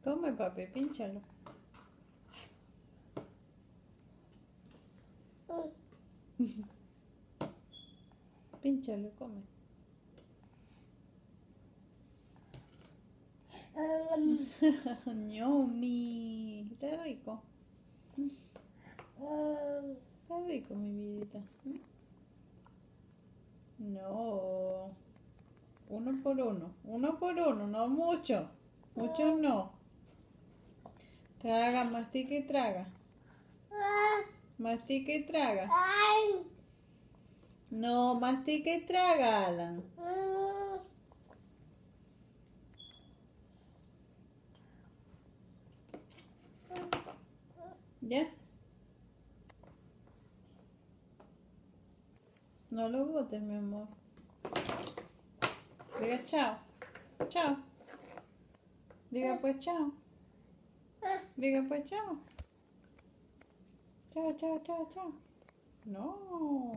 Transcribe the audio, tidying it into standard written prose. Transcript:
Come, papi, pínchalo. Pínchalo, come. Ñomi. Está rico. Está rico, mi vidita. No. Uno por uno, no mucho. Mucho no. Traga, mastica y traga. Mastica y traga. No, mastica y traga, Alan. ¿Ya? No lo botes, mi amor. Diga chao. Chao. Diga pues chao. Diga pues chao. Chao, chao, chao, chao. No.